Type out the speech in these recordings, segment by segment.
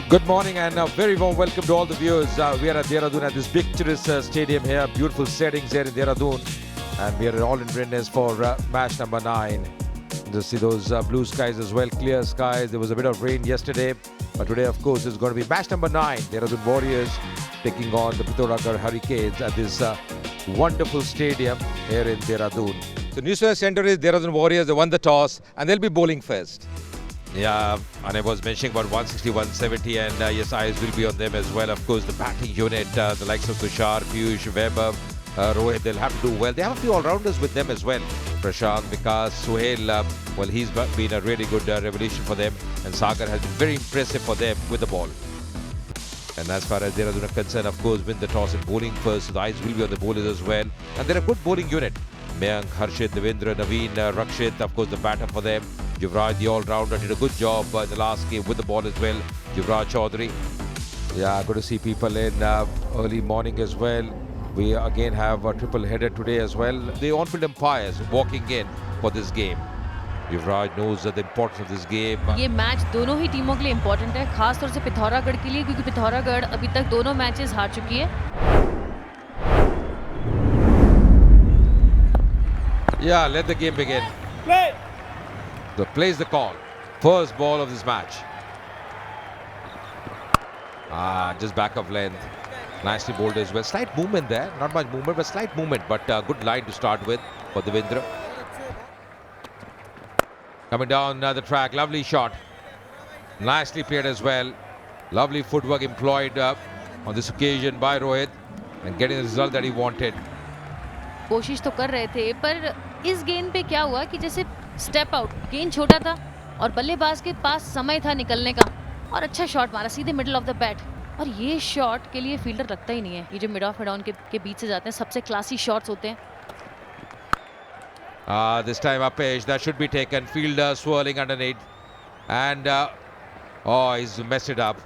Good morning and a very warm welcome to all the viewers. We are at Dehradun at this picturesque stadium here. Beautiful settings here in Dehradun. And we are all in readiness for match number 9. You see those blue skies as well, clear skies. There was a bit of rain yesterday. But today, of course, is going to be match number 9. Dehradun Warriors taking on the Pithoragarh Hurricanes at this wonderful stadium here in Dehradun. So News Center is Dehradun Warriors. They won the toss and they'll be bowling first. Yeah, and I was mentioning about 160, 170, and yes, eyes will be on them as well. Of course, the batting unit, the likes of Tushar, Piyush, Weber, Rohit, they'll have to do well. They have a few all-rounders with them as well. Prashant, Vikas, Suhail, well, he's been a really good revelation for them. And Sagar has been very impressive for them with the ball. And as far as Dehradun are concerned, of course, win the toss and bowling first. So the eyes will be on the bowlers as well. And they're a good bowling unit. Mayank, Harshit, Devendra, Naveen, Rakshit, of course, the batter for them. Yuvraj, the all-rounder, did a good job in the last game with the ball as well. Yuvraj Chaudhary. Yeah, good to see people in early morning as well. We again have a triple header today as well. The on-field umpires walking in for this game. Yuvraj knows the importance of this game. ये match दोनों ही टीमों के लिए important है, खास तौर से पिथौरागढ़ के लिए, क्योंकि पिथौरागढ़ अभी तक दोनों मैचेस हार चुकी है. Yeah, let the game begin. Play. So plays the call. First ball of this match. Just back of length. Nicely bowled as well. Slight movement there. Not much movement, but slight movement. But good line to start with for Devendra. Coming down the track. Lovely shot. Nicely played as well. Lovely footwork employed on this occasion by Rohit. And getting the result that he wanted. कोशिश तो कर रहे थे, पर इस गेंद पे क्या हुआ कि जैसे स्टेप आउट, गेंद छोटा था और बल्लेबाज के पास समय था निकलने का और अच्छा शॉट मारा सीधे मिडिल ऑफ द बैट. और ये शॉट के लिए फील्डर रखता ही नहीं है. ये जो मिड ऑफ डाउन के बीच से जाते हैं, सबसे क्लासी शॉट्स होते हैं. This time Apesh, that should be taken. Fielder swirling underneath. And he's messed it up.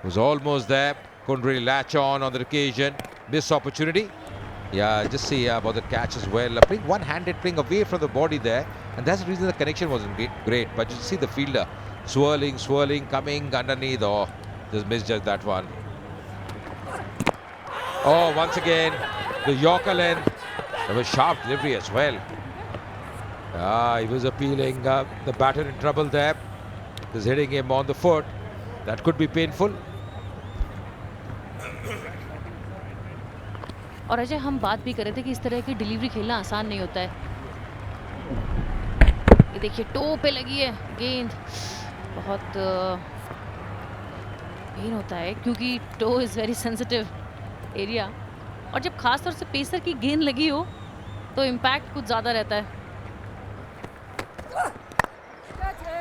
Was almost there. Couldn't really latch on the occasion. Missed opportunity. Yeah, just see about the catch as well. Playing one-handed, playing away from the body there. And that's the reason the connection wasn't great. But you see the fielder swirling, coming underneath. Oh, just misjudged that one. Oh, once again, the Yorker length. There was sharp delivery as well. He was appealing. The batter in trouble there. Just hitting him on the foot. That could be painful. और अजय, हम बात भी कर रहे थे कि इस तरह की डिलीवरी खेलना आसान नहीं होता है. ये देखिए, टो पे लगी है गेंद. बहुत पेन होता है क्योंकि toe is very sensitive area. और जब खास तौर से पेसर की गेंद लगी हो तो इम्पैक्ट कुछ ज़्यादा रहता है.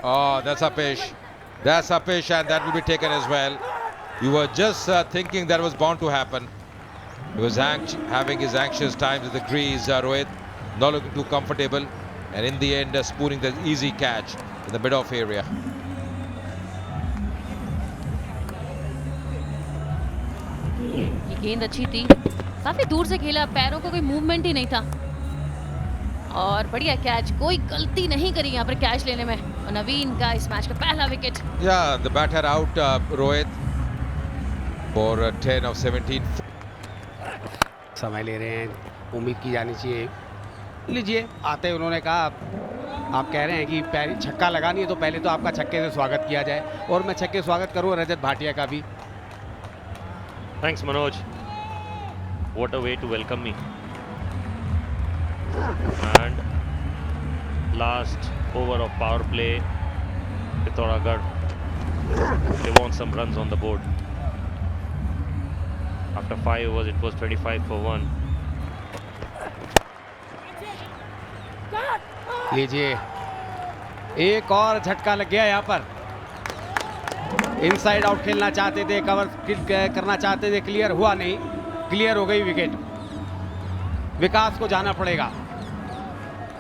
Oh, that's Apesh. That's Apesh, and that will be taken as well. You were just thinking that was bound to happen. He was having his anxious times at the crease, Rohit, not looking too comfortable, and in the end spooning the easy catch in the mid-off area. ये गेंद अच्छी थी, काफी दूर से खेला, पैरों को कोई मूवमेंट ही नहीं था और बढ़िया कैच. कोई गलती नहीं करी यहाँ पर कैच लेने में. और नवीन का इस मैच का पहला wicket. Yeah, the batter out, Rohit, for 10 of 17. समय ले रहे हैं, उम्मीद की जानी चाहिए. लीजिए, आते उन्होंने कहा, आप कह रहे हैं कि पैर छक्का लगानी है तो पहले तो आपका छक्के से स्वागत किया जाए, और मैं छक्के स्वागत करूँ रजत भाटिया का भी. Thanks Manoj. What a way to welcome me. And last over of power play, Pithoragarh, they want some runs on the board. After 5 overs, it was 25 for 1. लीजिए, एक और झटका लग गया यहाँ पर. इनसाइड आउट खेलना चाहते थे, कवर करना चाहते थे, क्लियर हुआ नहीं. क्लियर हो गई विकेट. विकास को जाना पड़ेगा.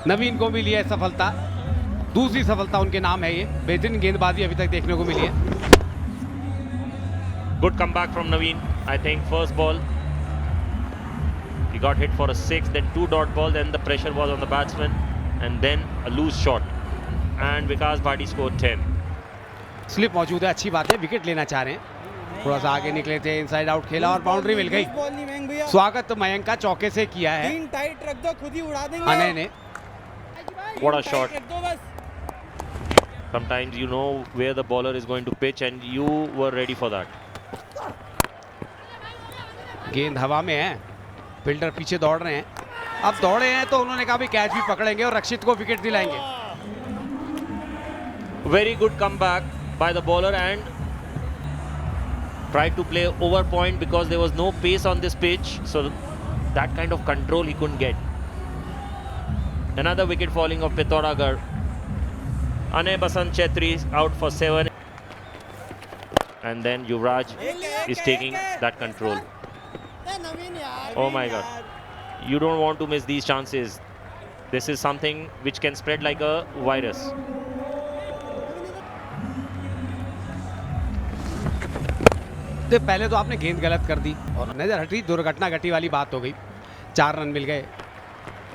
नवीन को मिली है सफलता, दूसरी सफलता उनके नाम है. ये बेहतरीन गेंदबाजी अभी तक देखने को मिली है. Good comeback from Naveen. I think first ball he got hit for a 6, then 2 dot ball, then the pressure was on the batsman, and then a loose shot, and Vikas Bhati scored 10. Slip मौजूद है, अच्छी बात है, wicket लेना चाह रहे हैं। थोड़ा सा आगे निकले थे, इनसाइड आउट खेला और बाउंड्री मिल गई। बॉल नहीं मयंक भैया, स्वागत मयंक का चौके से किया है। तीन टाइट रख दो, खुद ही उड़ा देंगे। अनय ने What a टाइट shot. रख दो बस। Sometimes you know where the bowler is going to pitch and you were ready for that. गेंद हवा में है, फील्डर पीछे दौड़ रहे हैं। अब दौड़े हैं तो उन्होंने कहा भी कैच भी पकड़ेंगे और रक्षित को विकेट दिलाएंगे। Very good comeback by the bowler and tried to play over point because there was no pace on this pitch, so that kind of control he couldn't get. Another wicket falling of Pithoragarh. Anay Basant Chetri out for 7, and then Yuvraj is taking that control. Oh my God. You don't want to miss these chances. This is something which can spread like a virus. तो पहले तो आपने गेंद गलत कर दी और नजर हटी, दुर्घटना घटी वाली बात हो गई। 4 रन मिल गए,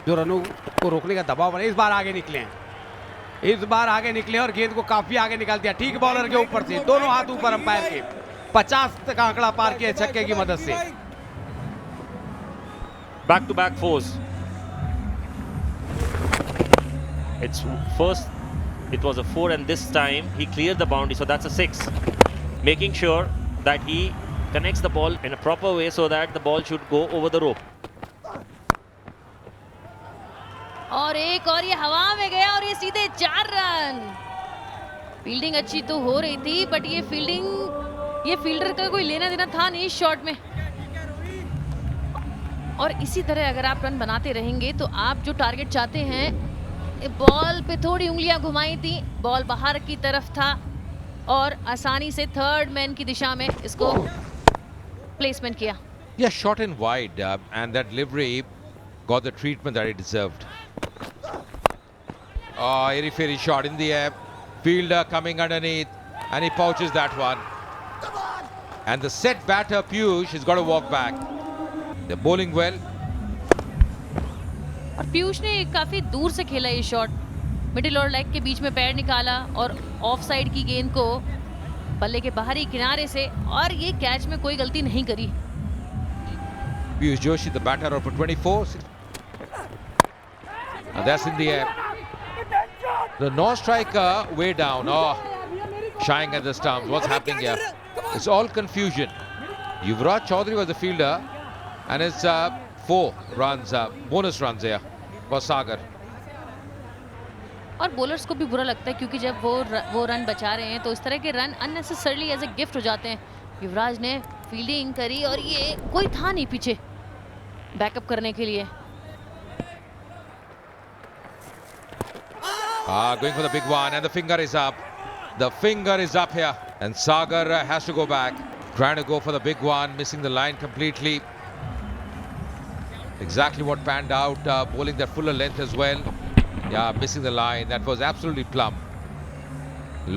जो रनों को रोकने का दबाव बने। इस बार आगे निकले हैं, इस बार आगे निकले और गेंद को काफी आगे निकाल दिया, ठीक बॉलर के ऊपर से, दोनों हाथ ऊपर अंपायर के। 50 का आंकड़ा पार किया छक्के की मदद से। Back-to-back fours. It's first, it was a 4 and this time he cleared the boundary, so that's a 6. Making sure that he connects the ball in a proper way so that the ball should go over the rope. और एक और ये हवा में गया और ये सीधे 4 रन। फील्डिंग अच्छी तो हो रही थी, बट ये फील्डर का कोई लेना देना था नहीं इस शॉट में। और इसी तरह अगर आप रन बनाते रहेंगे तो आप जो टारगेट चाहते हैं, बॉल पे थोड़ी उंगलियां घुमाई थी, बॉल बाहर की तरफ था और आसानी से थर्ड मैन की दिशा में इसको प्लेसमेंट किया। Yeah, shot in wide, and that delivery got the treatment that it deserved. Oh, airy fairy shot in the air. Fielder coming underneath, and he pouches that one. And the set batter Piyush has got to walk back. They're bowling well. और पीयूष ने काफी दूर से खेला ये shot, middle और leg के बीच में पैर निकाला और ऑफ साइड की गेंद को बल्ले के बाहरी किनारे से, और ये कैच में कोई गलती नहीं करी। Piyush Joshi, the batter, out for 24. And that's in the air. The non-striker way down. Oh, shying at the stumps. What's happening here? It's all confusion. Yuvraj Chaudhary was the fielder, and it's 4 runs, bonus runs here for Sagar. और bowlers को भी बुरा लगता है क्योंकि जब वो run बचा रहे हैं तो इस तरह के run unnecessarily as a gift हो जाते हैं। युवराज ने फील्डिंग करी और ये कोई था नहीं पीछे बैकअप करने के लिए। Going for the big one, and the finger is up. The finger is up here, and Sagar has to go back, trying to go for the big one, missing the line completely. Exactly what panned out, bowling that fuller length as well. Yeah, missing the line. That was absolutely plumb.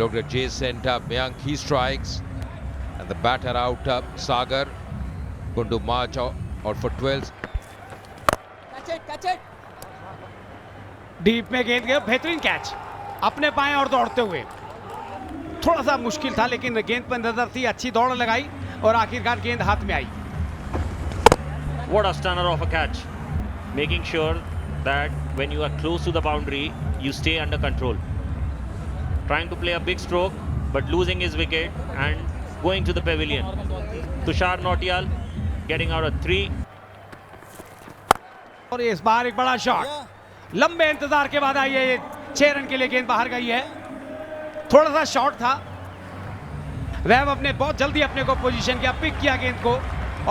Looked at Jason, Mayank, he strikes, and the batter out, Sagar, going to march out for 12. Catch it. Deep में गेंद गया, बेहतरीन catch, अपने पाए और दौड़ते हुए। थोड़ा सा मुश्किल था लेकिन गेंद पर नजर थी, अच्छी दौड़ लगाई और आखिरकार गेंद हाथ में आई। What a stunner of a catch. Making sure that when you are close to the boundary, you stay under control. Trying to play a big stroke, but losing his wicket and going to the pavilion. Tushar Nautiyal getting out a 3. और इस बार एक बड़ा shot, लंबे इंतजार के बाद आई है, ये 6 रन के लिए गेंद बाहर गई है। थोड़ा सा शॉट था, वैभव अपने बहुत जल्दी अपने को पोजीशन किया, पिक किया गेंद को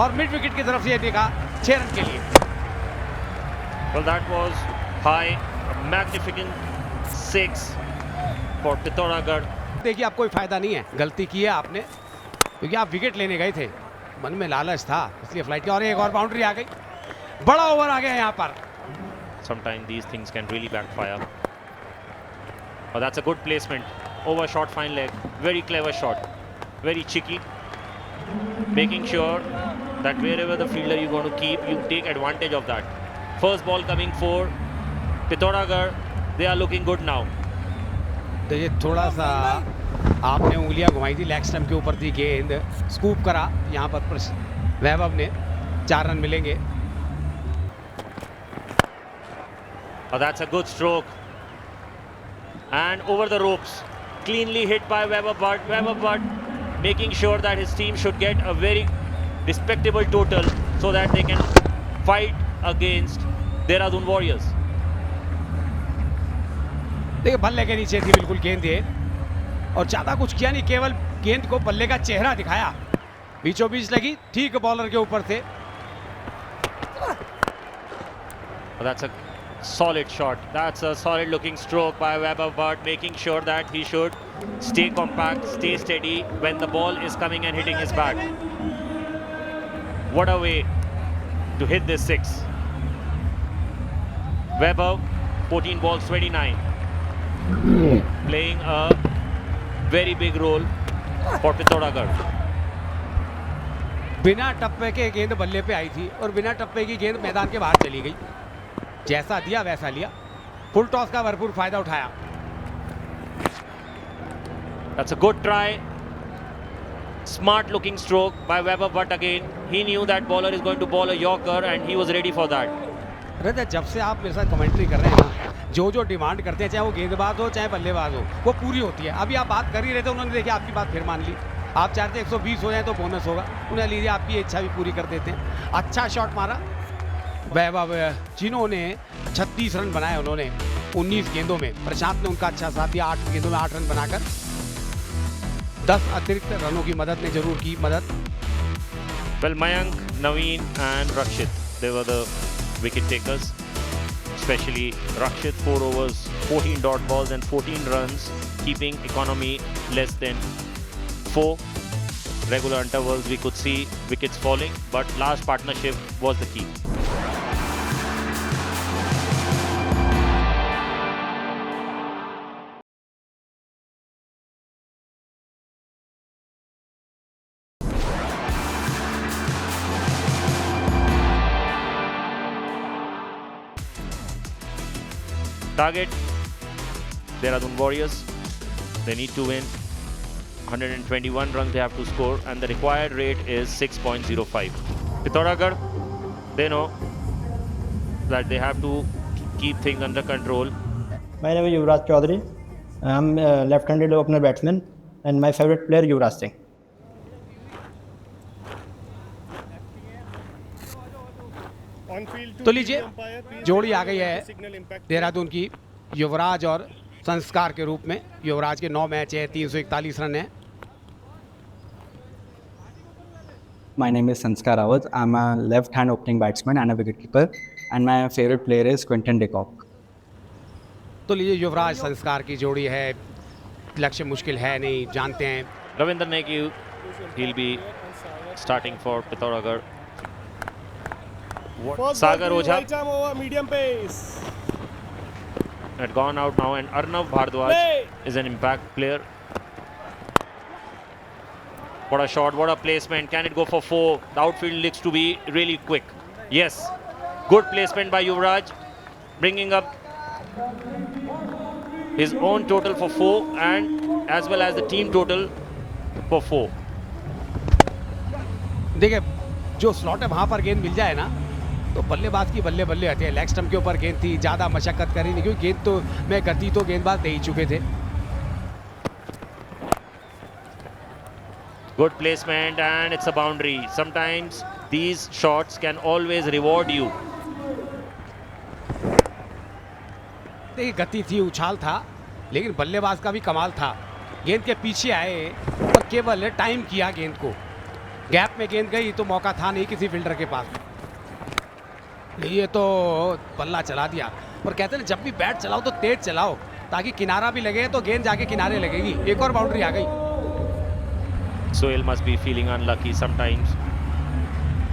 और मिड विकेट की तरफ से ये देखा 6 रन के लिए। Well, that was high, a magnificent 6 for Pithoragarh. देखिए, अब कोई फायदा नहीं है, गलती की है आपने, क्योंकि आप विकेट लेने गए थे, मन में लालच था इसलिए फ्लाइट किया और एक और बाउंड्री आ गई। बड़ा ओवर आ गया यहाँ पर। Sometimes these things can really backfire. Oh, that's a good placement. Over short, fine leg. Very clever shot. Very cheeky. Making sure that wherever the fielder you're going to keep, you take advantage of that. First ball coming for Pithoragarh. They are looking good now. तो ये थोड़ा सा आपने उंगलियां घुमाई थी, leg stump के ऊपर थी गेंद, स्कूप करा यहाँ पर वैभव ने, 4 रन मिलेंगे। Oh, that's a good stroke. And over the ropes. Cleanly hit by Weber Butt. Weber Butt making sure that his team should get a very respectable total so that they can fight against Dehradun Warriors. देखिए बल्ले के नीचे थी बिल्कुल गेंद ये, और ज़्यादा कुछ किया नहीं, केवल गेंद को बल्ले का चेहरा दिखाया, बीचों बीच लगी, ठीक बॉलर के ऊपर थे। That's a solid shot. That's a solid looking stroke by Weber Butt, making sure that he should stay compact, stay steady when the ball is coming and hitting his bat. What a way to hit this 6. Weber, 14 balls, 29. Playing a very big role for Pithoragarh. बिना टप्पे के गेंद बल्ले पे आई थी और बिना टप्पे की गेंद मैदान के बाहर चली गई, जैसा दिया वैसा लिया, फुल टॉस का भरपूर फायदा उठाया। That's a good try. Smart looking stroke by Weber Butt again. He knew that bowler is going to bowl a Yorker and he was ready for that. अरे जब से आप मेरे साथ कमेंट्री कर रहे हैं ना, जो डिमांड करते हैं, चाहे वो गेंदबाज हो चाहे बल्लेबाज हो, वो पूरी होती है। अभी आप बात कर ही रहे थे, उन्होंने देखिए आपकी बात फिर मान ली। आप चाहते 120 हो जाए तो बोनस होगा, उन्हें लीजिए आपकी इच्छा भी पूरी कर देते हैं। अच्छा शॉट मारा वैभव, जिन्होंने 36 रन बनाए उन्होंने 19 गेंदों में, प्रशांत ने उनका अच्छा साथ दिया, 8 गेंदों में 8 रन बनाकर 10 अतिरिक्त रनों की मदद ने जरूर की मदद। Well, Mayank, Naveen and Rakshit, they were the wicket takers. Especially Rakshit, 4 overs, 14 dot balls and 14 runs, keeping economy less than 4. Regular intervals we could see wickets falling, but last partnership was the key. Target Dehradun Warriors. They need to win 121 runs they have to score, and the required rate is 6.05. Pithoragarh, they know that they have to keep things under control. My name is Yuvraj Chaudhary. I am a left-handed opener batsman and my favorite player Yuvraj Singh. तो लीजिए जोड़ी आ गई है देहरादून की, युवराज और संस्कार के रूप में। युवराज के 9 मैच है, 341 रन है। My name is Sanskar Rawat. I'm a left-hand opening batsman and a wicketkeeper, and my favorite player is Quinton de Kock. तो लीजिए युवराज संस्कार की जोड़ी है, लक्ष्य मुश्किल है नहीं, जानते हैं। Ravinder Negi, he'll be starting for Pithoragarh. Sagar Ojha medium pace had gone out now, and Arnav Bhardwaj is an impact player. What a shot, what a placement. Can it go for 4? The outfield looks to be really quick. Yes, good placement by Yuvraj, bringing up his own total for 4 and as well as the team total for 4. देखिए जो slot है वहां पर गेंद मिल जाए ना, तो बल्लेबाज की बल्ले बल्ले आते हैं। लेग स्टंप के ऊपर गेंद थी, ज़्यादा मशक्कत करी नहीं, क्योंकि गेंद तो में गति तो गेंदबाज दे ही चुके थे। Good placement and it's a boundary. Sometimes these shots can always reward you. देखिए गति थी, उछाल था, लेकिन बल्लेबाज का भी कमाल था। गेंद के पीछे आए और केवल टाइम किया गेंद को। गैप में गेंद गई तो मौका था नहीं किसी फील्डर के पास। ये तो बल्ला चला दिया। और कहते हैं जब भी बैट चलाओ तो तेज चलाओ, ताकि किनारा भी लगे तो गेंद जाके किनारे लगेगी। एक और बाउंड्री आ गई। Sohail must be feeling unlucky sometimes.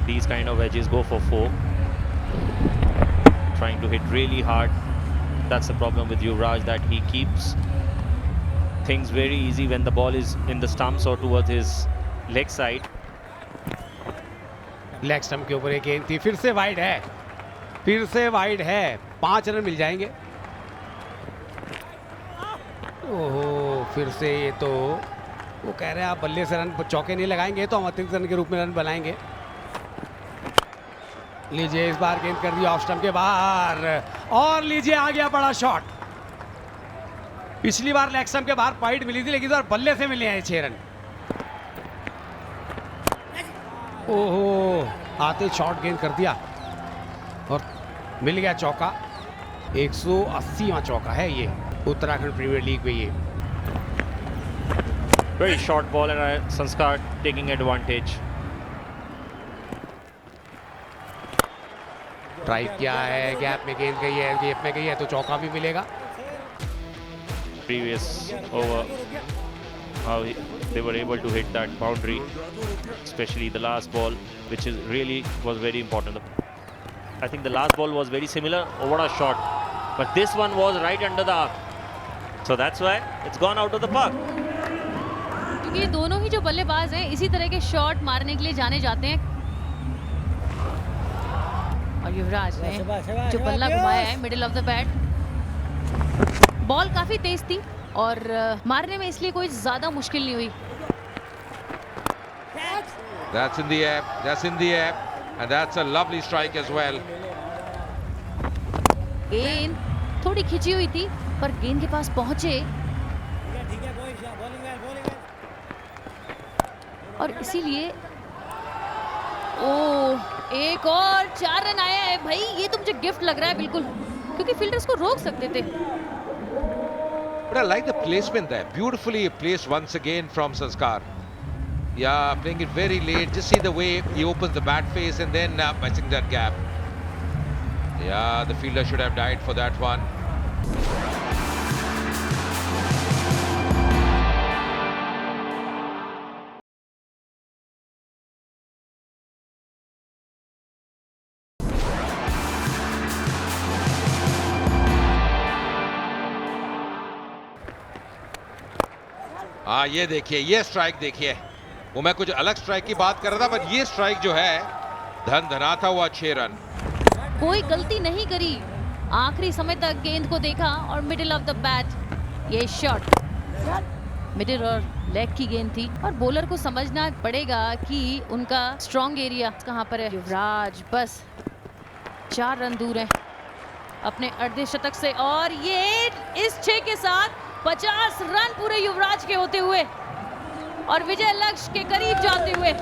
These kind of edges go for 4. Trying to hit really hard. That's the problem with Yuvraj, that he keeps things very easy when the ball is in the stumps or towards his leg side. Leg stump के ऊपर एक गेंद थी, फिर से wide है, फिर से वाइड है। 5 रन मिल जाएंगे। ओहो, फिर से ये तो वो कह रहे हैं आप बल्ले से रन चौके नहीं लगाएंगे तो हम अतिरिक्त रन के रूप में रन बनाएंगे। लीजिए इस बार गेंद कर दिया ऑफ स्टंप के बाहर और लीजिए आ गया बड़ा शॉट। पिछली बार लेग स्टंप के बाहर पॉइंट मिली थी, लेकिन इस बार बल्ले से मिले हैं 6 रन। ओहो, आते शॉट गेंद कर दिया और मिल गया चौका। 180वां चौका है ये उत्तराखंड प्रीमियर लीग में ये। Very short ball and Sanskar taking advantage. Drive किया है, गैप में गेंद गई है, गैप में गई है तो चौका भी मिलेगा। Previous over, how they were able to hit that boundary, especially the last ball, which is really was very important. I think the last ball was very similar. Oh, what a shot! But this one was right under the arc, so that's why it's gone out of the park. क्योंकि दोनों ही जो बल्लेबाज हैं इसी तरह के shot मारने के लिए जाने जाते हैं। और युवराज ने जो बल्ला घुमाया है middle of the bat, ball काफी तेज थी और मारने में इसलिए कोई ज्यादा मुश्किल नहीं हुई। That's in the air. That's in the air. And that's a lovely strike as well. गेंद थोड़ी खिंची हुई थी पर गेंद के पास पहुंचे और इसीलिए एक और 4 रन आया है। भाई ये तो मुझे गिफ्ट लग रहा है बिल्कुल, क्योंकि फील्डर्स को रोक सकते थे। But I like the placement there. Beautifully placed once again from Sanskar. Yeah, playing it very late. Just see the way he opens the bat face and then missing that gap. Yeah, the fielder should have died for that one. हाँ, ये देखिए, ये strike देखिए। वो मैं कुछ अलग strike की बात कर रहा था, पर ये स्ट्राइक जो है धन धनाता हुआ 6 रन। कोई गलती नहीं करी, आखिरी समय तक गेंद को देखा और मिडिल ऑफ द बैट ये शॉट मिडिल और लेग की गेंद थी और बॉलर को समझना पड़ेगा कि उनका स्ट्रॉन्ग एरिया कहाँ पर है। युवराज बस 4 रन दूर है अपने अर्धशतक से और ये इस 6 के साथ 50 रन पूरे युवराज के होते हुए और विजय लक्ष्य के करीब जाते हुए।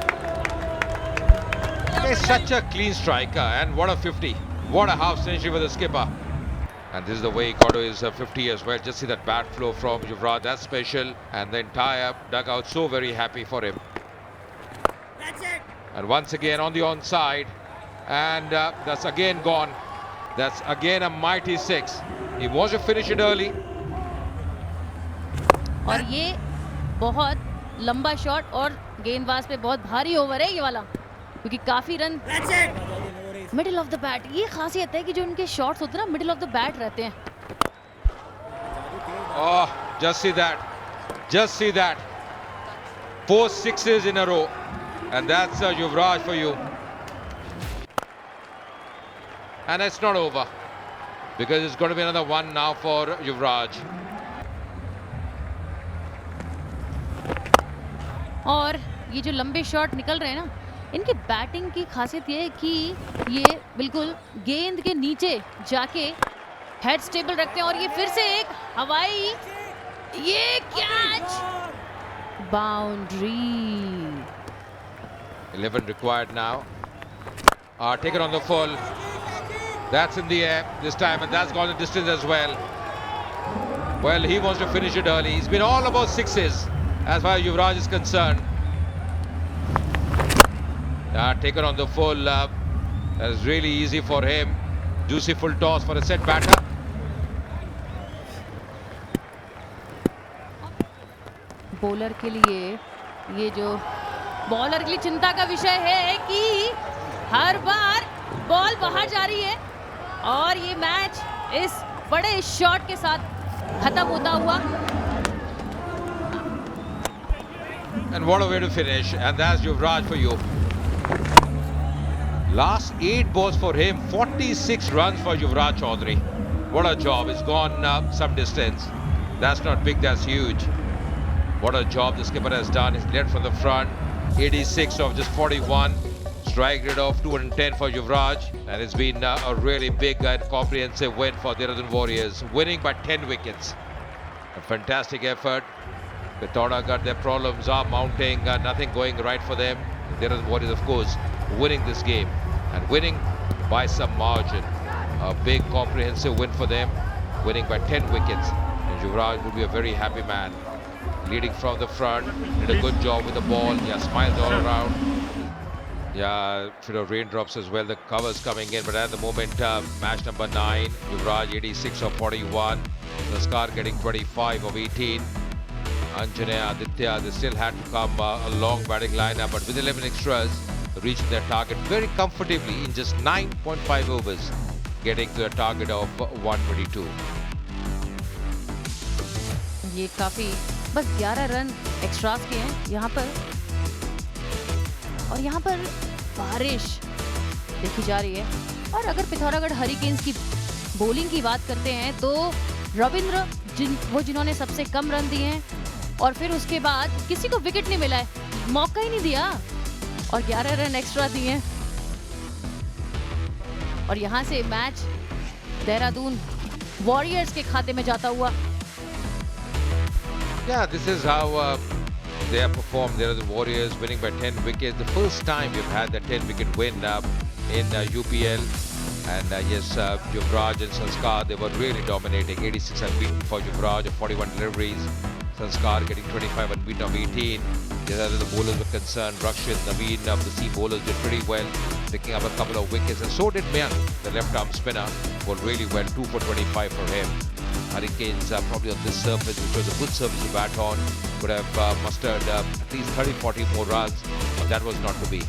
Such a clean striker and what a 50. What a half century for the skipper. And this is the way he got to his 50 as well. Just see that bat flow from Yuvraj. That's special. And the entire dugout so very happy for him. That's it. And once again on the onside. And that's again gone. That's again a mighty 6. He wants to finish it early. और ये बहुत लंबा shot और गेंदबाज पे बहुत भारी over है ये वाला, क्योंकि काफी run middle of the bat. ये खासियत है कि जो इनके शॉट्स होते हैं ना मिडिल ऑफ द बैट रहते हैं। Oh, just see that. Just see that. 4 sixes in a row. And that's Yuvraj for you. And it's not over. Because it's going to be another one now for Yuvraj. और ये जो लंबे shot निकल रहे हैं ना, इनकी batting की खासियत ये है कि ये बिल्कुल गेंद के नीचे जाके हेड स्टेबल रखते हैं और ये फिर से एक हवाई ये catch boundary. 11 required now. Taken on the full. That's in the air this time, and that's gone the distance as well. Well, he wants to finish it early. He's been all about 6s as far as Yuvraj is concerned. Taken on the full. That's really easy for him. Juicy full toss for a set batter. Bowler के लिए ये जो bowler के लिए चिंता का विषय है कि हर बार बॉल बाहर जा रही है और ये मैच इस बड़े शॉट के साथ खत्म होता हुआ। And what a way to finish. And that's Yuvraj for you. Last 8 balls for him. 46 runs for Yuvraj Chaudhary. What a job. It's gone some distance. That's not big, that's huge. What a job the skipper has done. He's led from the front. 86 of just 41. Strike rate of 210 for Yuvraj. And it's been a really big and comprehensive win for Dehradun Warriors. Winning by 10 wickets. A fantastic effort. Pithoragarh, their problems are mounting. Nothing going right for them. Dehradun Warriors, of course, winning this game. And winning by some margin. A big comprehensive win for them. Winning by 10 wickets. And Yuvraj would be a very happy man. Leading from the front, did a good job with the ball. Yeah, smiles all around. Yeah, raindrops as well. The covers coming in, but at the moment, match number 9, Yuvraj 86 of 41. Sanskar getting 25 of 18. Anjanaya, Aditya, they still had to come a long batting lineup, but with 11 extras, reaching their target very comfortably in just 9.5 overs, getting to a target of 122. ये काफी बस 11 run extras के हैं यहाँ पर, और यहाँ पर बारिश देखी जा रही है। और अगर पिथौरागढ़ हरिकेन्स की बॉलिंग की बात करते हैं तो रविंद्र जिन्होंने सबसे कम रन दिए हैं, और फिर उसके बाद किसी को विकेट नहीं मिला है, मौका ही नहीं दिया, और 11 रन एक्स्ट्रा दिए हैं। और यहाँ से मैच देहरादून वॉरियर्स के खाते में जाता हुआ। Yeah, this is how they have performed. They are the Warriors winning by 10 wickets. The first time we've had that 10-wicket win in UPL. And yes, Yuvraj and Sanskar, they were really dominating. 86 unbeaten for Yuvraj of 41 deliveries. Sanskar getting 25 unbeaten of 18. As far as the bowlers were concerned, Rakshit, Naveen of the sea bowlers did pretty well, picking up a couple of wickets. And so did Mayank, the left-arm spinner, bowled really well, 2 for 25 for him. Hurricanes probably on this surface, which was a good surface to bat on, could have mustered at least 30-40 more runs, but that was not to be.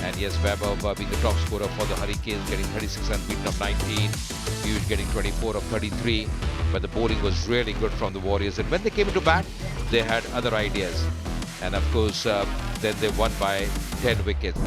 And yes, Vaibhav being the top scorer for the Hurricanes, getting 36 unbeaten of 19, Piyush getting 24 of 33, but the bowling was really good from the Warriors. And when they came into bat, they had other ideas. And of course, then they won by 10 wickets.